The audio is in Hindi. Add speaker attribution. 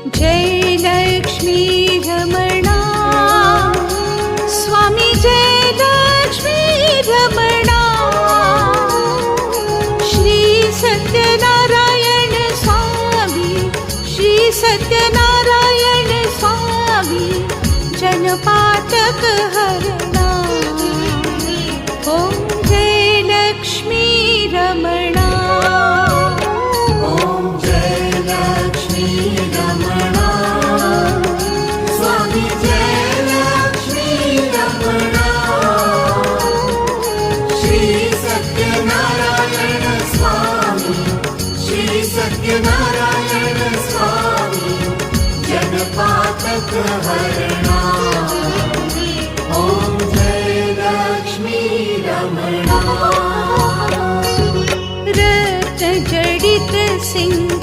Speaker 1: जय लक्ष्मी रमणा स्वामी, जय लक्ष्मी रमणा। श्री सत्यनारायण स्वामी, श्री सत्यनारायण स्वामी, जनपातक हरणा। ओम जय लक्ष्मी रमणा।
Speaker 2: ओम जय लक्ष्मी रमणा स्वामी, जय लक्ष्मी रमणा। श्री सत्यनारायण स्वामी, श्री सत्यनारायण स्वामी, जनपातक हरणा। ओम जय लक्ष्मी रमणा।
Speaker 1: रत्न जडित सिंह